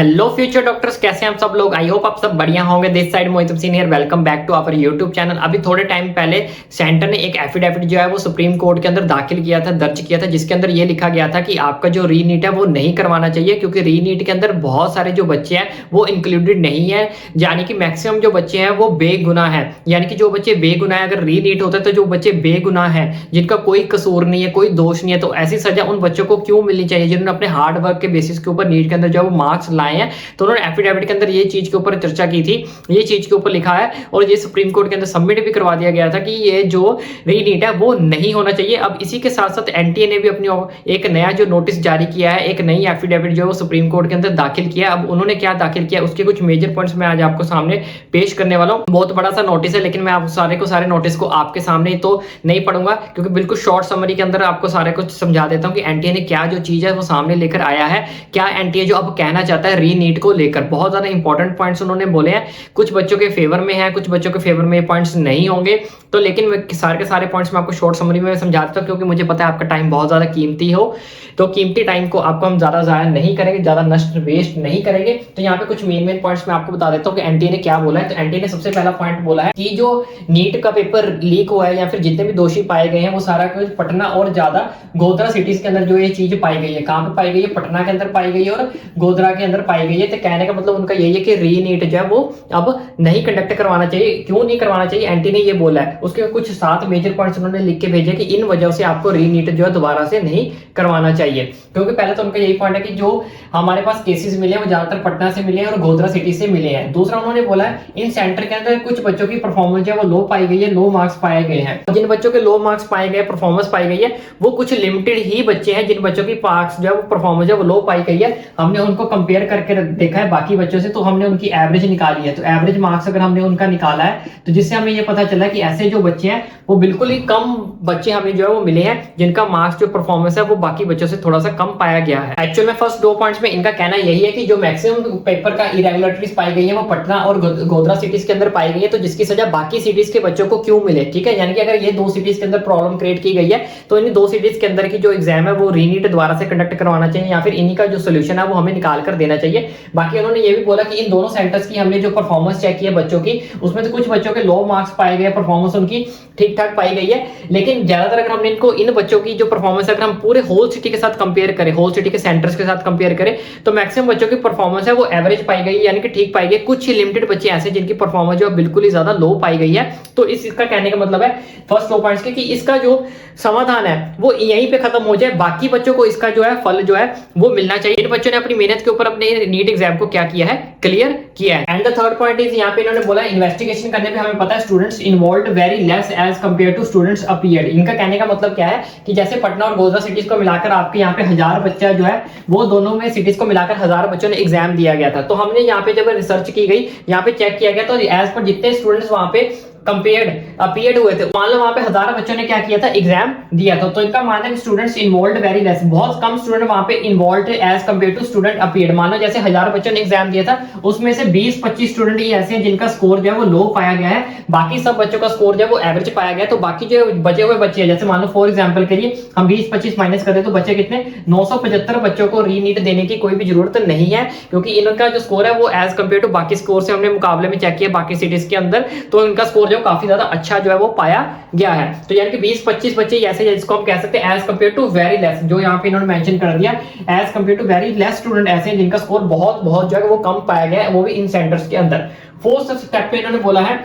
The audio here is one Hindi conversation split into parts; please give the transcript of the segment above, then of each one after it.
हेलो फ्यूचर डॉक्टर्स, कैसे हैं आप सब लोग। आई होप आप सब बढ़िया होंगे। This side Mohit Hussain here, welcome back to our YouTube channel. अभी थोड़े टाइम पहले सेंटर ने एक एफिडेविट जो है वो सुप्रीम कोर्ट के अंदर दाखिल किया था, दर्ज किया था, जिसके अंदर ये लिखा गया था कि आपका जो रीनीट है वो नहीं करवाना चाहिए, क्योंकि रीनीट के अंदर बहुत सारे जो बच्चे हैं वो इंक्लूडेड नहीं है। यानी कि मैक्सिमम जो बच्चे हैं वो बेगुनाह है। यानी कि जो बच्चे बेगुनाह है, अगर रीनीट होता है तो जो बच्चे बेगुनाह है, जिनका कोई कसूर नहीं है, कोई दोष नहीं है, तो ऐसी सजा उन बच्चों को क्यों मिलनी चाहिए जिन्होंने अपने हार्ड वर्क के बेसिस के ऊपर नीट के अंदर जो है वो मार्क्स लाए हैं। तो उन्होंने एफिडेविट के अंदर ये चीज के ऊपर चर्चा की थी, ये चीज के ऊपर लिखा है और ये सुप्रीम कोर्ट के अंदर सबमिट भी करवा दिया गया था कि ये जो रीनीट है वो नहीं होना चाहिए। अब इसी के साथ साथ एनटीए ने भी अपनी एक नया जो नोटिस जारी किया है, एक नई एफिडेविट जो है वो सुप्रीम कोर्ट के अंदर दाखिल किया। अब उन्होंने क्या दाखिल किया, उसके कुछ मेजर पॉइंट्स मैं आज आपको सामने पेश करने वाला हूँ। बहुत बड़ा सा नोटिस है, लेकिन मैं आप सारे को सारे नोटिस को आपके सामने तो नहीं पढ़ूंगा, क्योंकि बिल्कुल शॉर्ट समरी के अंदर आपको सारे कुछ समझा देता हूँ कि एनटीए ने क्या जो चीज है वो सामने लेकर आया है, क्या एनटीए जो अब कहना चाहता है रीनीट को लेकर। बहुत ज्यादा इंपॉर्टेंट पॉइंट्स उन्होंने बोले हैं, कुछ बच्चों के फेवर में है, कुछ बच्चों के फेवर में पॉइंट्स नहीं होंगे। तो लेकिन मैं सारे के सारे पॉइंट्स मैं आपको शॉर्ट समरी में समझा देता हूँ, क्योंकि मुझे पता है आपका टाइम बहुत ज्यादा कीमती हो, तो कीमती टाइम को आपको हम ज्यादा जाया नहीं करेंगे, ज्यादा नष्ट वेस्ट नहीं करेंगे। तो यहाँ पे कुछ मेन पॉइंट्स मैं आपको बता देता हूँ कि एनटीए ने क्या बोला है। तो एनटीए ने सबसे पहला पॉइंट बोला है कि जो नीट का पेपर लीक हुआ है या फिर जितने भी दोषी पाए गए हैं वो सारा कुछ पटना और ज्यादा गोधरा सिटीज के अंदर जो ये चीज पाई गई है। कहाँ पे पाई गई है? पटना के अंदर पाई गई है और गोधरा के अंदर पाई गई है। तो कहने का मतलब उनका यही है कि रीनीट जो है वो अब नहीं कंडक्ट करवाना चाहिए। क्यों नहीं करवाना चाहिए, एनटीए ने ये बोला है। उसके कुछ 7 मेजर पॉइंट्स उन्होंने लिख के भेजे कि इन वजह से आपको रीनीट जो है दोबारा से नहीं करवाना चाहिए। क्योंकि पहले तो उनका यही पॉइंट है कि जो हमारे पास केसेस मिले हैं वो ज्यादातर पटना से मिले हैं और गोधरा सिटी से मिले हैं। दूसरा उन्होंने बोला है इन सेंटर के अंदर कुछ बच्चों की परफॉर्मेंस है वो लो पाई गई है, लो मार्क्स पाए गए हैं। जिन बच्चों के लो मार्क्स पाए गए, परफॉर्मेंस पाई गई है, वो कुछ लिमिटेड ही बच्चे हैं। जिन बच्चों की मार्क्स जो है वो परफॉर्मेंस है वो लो पाई गई है, हमने उनको कंपेयर करके देखा है बाकी बच्चों से, तो हमने उनकी एवरेज निकाली है। तो एवरेज मार्क्स अगर हमने उनका निकाला है तो जिससे हमें ये पता चला कि ऐसे जो बच्चे हैं वो बिल्कुल ही कम बच्चे हमें जो है वो मिले हैं जिनका मार्क्स जो परफॉर्मेंस है वो बाकी बच्चों से थोड़ा सा कम पाया गया है। एक्चुअल में फर्स्ट 2 पॉइंट्स में इनका कहना यही है कि जो मैक्सिमम पेपर का इरेगुलरिटीज पाई गई है वो पटना और गोधरा सिटीज के अंदर पाई गई है, तो जिसकी सजा बाकी सिटीज के बच्चों को क्यों मिले। ठीक है, यानी कि अगर ये 2 सिटीज के अंदर प्रॉब्लम क्रिएट की गई है तो इन 2 सिटीज के अंदर की जो एग्जाम है वो रीनीट द्वारा से कंडक्ट करवाना चाहिए, या फिर इन्हीं का जो सोल्यूशन है वो हमें निकाल कर देना चाहिए। बाकी उन्होंने ये भी बोला कि इन दोनों सेंटर्स की हमने जो परफॉर्मेंस चेक की है बच्चों की, उसमें तो कुछ बच्चों के लो मार्क्स पाए गए, परफॉर्मेंस उनकी ठीक ठाक पाई गई है, लेकिन ज्यादातर अगर हमने इनको इन बच्चों की जो परफॉर्मेंस अगर हम पूरे होल सिटी के साथ कंपेयर करें, होल सिटी के सेंटर्स के साथ कंपेयर करें, तो मैक्सिमम बच्चों की परफॉर्मेंस है वो एवरेज पाई गई, यानी कि ठीक पाई गई। कुछ ही लिमिटेड बच्चे ऐसे जिनकी परफॉर्मेंस जो बिल्कुल ही ज्यादा लो पाई गई है। तो इसका कहने का मतलब है फर्स्ट 2 पॉइंट्स के कि इसका जो समाधान है वो यहीं पे खत्म हो जाए, बाकी बच्चों को इसका जो है फल जो है वो मिलना चाहिए। इन बच्चों ने अपनी मेहनत के ऊपर अपने नीट एग्जाम को क्या किया है, क्लियर किया है। And the third point is, यहाँ पे इन्होंने बोला इन्वेस्टिगेशन करने पे हमें पता है students involved very less as compare to students appeared. इनका कहने का मतलब क्या है कि जैसे पटना और गोधरा सिटीज को मिलाकर आपके यहाँ पे 1000 बच्चा जो है वो दोनों में सिटीज को मिलाकर 1000 बच्चों ने एग्जाम दिया गया था। तो हमने यहाँ पे जब रिसर्च की गई, यहाँ पे चेक किया गया, तो एज पर जितने स्टूडेंट्स वहां पे अपीयर्ड हुए थे, मान लो वहां पे 1000 बच्चों ने क्या किया था, एग्जाम दिया था। तो इनका मानना है स्टूडेंट्स इन्वॉल्व्ड वेरी लेस, बहुत कम स्टूडेंट वहां पे involved as compare to student appeared. मान लो जैसे 1000 बच्चों ने एग्जाम दिया था, उसमें से 20-25 स्टूडेंट ही ऐसे हैं जिनका स्कोर जो है वो लो पाया गया है, बाकी सब बच्चों का स्कोर जो है वो एवरेज पाया गया। तो बाकी जो बचे हुए बच्चे हैं, जैसे मान लो फॉर एग्जाम्पल के लिए हम 20-25 माइनस कर दे तो बच्चे कितने, 975 बच्चों को रीनीट देने की कोई भी जरूरत नहीं है, क्योंकि इनका जो स्कोर है वो एज कंपेयर टू बाकी स्कोर से हमने मुकाबले में चेक किया बाकी सिटीज के अंदर, तो इनका स्कोर जो काफी ज्यादा अच्छा जो है वो पाया गया है। तो यानी कि 20-25 बच्चे ऐसे जिसको हम कह सकते हैं as compare to very less, जो यहाँ पे इन्होंने मेंशन कर दिया as compare to very less student ऐसे हैं जिनका स्कोर बहुत जो है वो कम पाया गया है, वो भी इन सेंटर्स के अंदर। फोर्थ स्टेप पे इन्होंने बोला है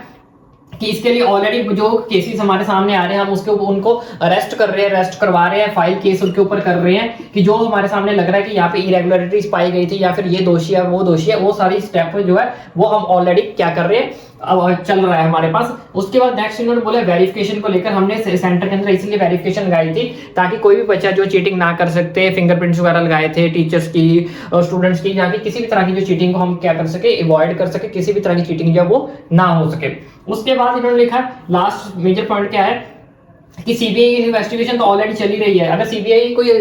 कि इसके लिए ऑलरेडी जो केसेस हमारे सामने आ रहे हैं हम उसके उनको अरेस्ट कर रहे हैं, अरेस्ट करवा रहे हैं, फाइल केस उनके ऊपर कर रहे हैं कि जो हमारे सामने लग रहा है कि यहाँ पे इरेगुलरिटीज पाई गई थी या फिर ये दोषी है वो दोषी है, वो सारी स्टेप जो है वो हम ऑलरेडी क्या कर रहे हैं, अब चल रहा है हमारे पास। उसके बाद नेक्स्ट इन्होंने बोला वेरिफिकेशन को लेकर हमने सेंटर के अंदर इसलिए वेरिफिकेशन लगाई थी ताकि कोई भी बच्चा जो चीटिंग ना कर सकते, फिंगरप्रिंट्स वगैरह लगाए थे टीचर्स की और स्टूडेंट्स की, यहाँ की किसी भी तरह की जो चीटिंग को हम क्या कर सके, अवॉइड कर सके, किसी भी तरह की चीटिंग जो वो ना हो सके। उसके बाद इन्होंने लिखा लास्ट मेजर पॉइंट क्या है कि सीबीआई इन्वेस्टिगेशन तो ऑलरेडी चली रही है। अगर सीबीआई कोई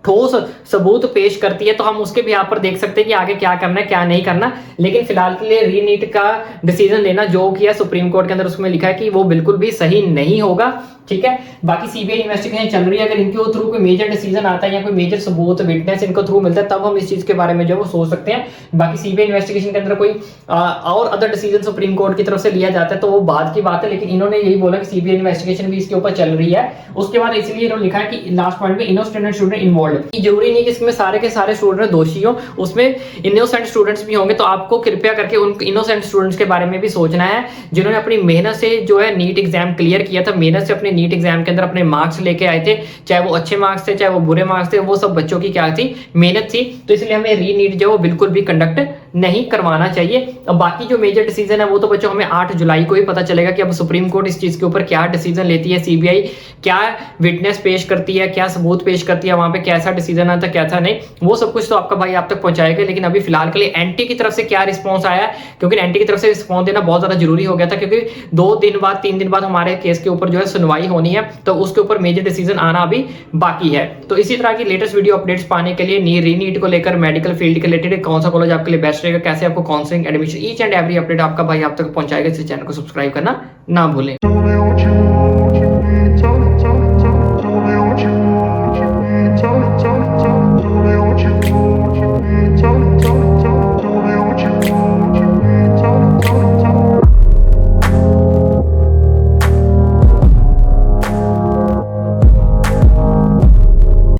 ठोस सबूत पेश करती है तो हम उसके भी यहाँ पर देख सकते हैं कि आगे क्या करना है क्या नहीं करना। लेकिन फिलहाल के लिए रीनीट का डिसीजन लेना जो किया सुप्रीम कोर्ट के अंदर उसमें लिखा है कि वो बिल्कुल भी सही नहीं होगा, ठीक है। बाकी सीबीआई इन्वेस्टिगेशन चल रही है, अगर इनके थ्रू कोई मेजर डिसीजन आता है या कोई मेजर सबूत विटनेस इनको थ्रू मिलता है तब हम इस चीज के बारे में जो है वो सोच सकते हैं। बाकी सीबीआई इन्वेस्टिगेशन के अंदर कोई और अदर डिसीजन सुप्रीम कोर्ट की तरफ से लिया जाता है तो वो बाद की बात है, लेकिन इन्होंने यही बोला कि सीबीआई इन्वेस्टिगेशन भी इसके ऊपर चल रही है। उसके बाद इसलिए इन्होंने लिखा है कि लास्ट पॉइंट में इनोसेंट स्टूडेंट इन्वॉल्व, जरूरी नहीं कि इसमें सारे के सारे स्टूडेंट दोषी हो, उसमें इनोसेंट स्टूडेंट्स भी होंगे। तो आपको कृपया करके उन इनोसेंट स्टूडेंट्स के बारे में भी सोचना है जिन्होंने अपनी मेहनत से जो है नीट एग्जाम क्लियर किया था, मेहनत से अपने नीट एग्जाम के अंदर अपने मार्क्स लेके आए थे, चाहे वो अच्छे मार्क्स थे चाहे वो बुरे मार्क्स थे, वो सब बच्चों की क्या थी, मेहनत थी। तो इसलिए हमें री नीट जो है वो बिल्कुल भी कंडक्ट नहीं करवाना चाहिए। अब बाकी जो मेजर डिसीजन है वो तो बच्चों हमें 8 जुलाई को ही पता चलेगा कि अब सुप्रीम कोर्ट इस चीज के ऊपर क्या डिसीजन लेती है, सीबीआई क्या विटनेस पेश करती है, क्या सबूत पेश करती है, वहां पे कैसा डिसीजन आता है कैसा नहीं, वो सब कुछ तो आपका भाई आप तक पहुंचाएगा। लेकिन अभी फिलहाल के लिए एंटी की तरफ से क्या रिस्पॉन्स आया, क्योंकि एंटी की तरफ से रिस्पॉन्स देना बहुत ज्यादा जरूरी हो गया था, क्योंकि 2 दिन बाद 3 दिन बाद हमारे केस के ऊपर जो है सुनवाई होनी है, तो उसके ऊपर मेजर डिसीजन आना अभी बाकी है। तो इसी तरह की लेटेस्ट वीडियो अपडेट्स पाने के लिए रीनीट को लेकर मेडिकल फील्ड के रिलेटेड कौन सा कॉलेज आपके लिए बेस्ट रहेगा, कैसे आपको counselling admission each and every update आपका भाई आप तक पहुंचाएगा, इस चैनल को सब्सक्राइब करना ना भूलें।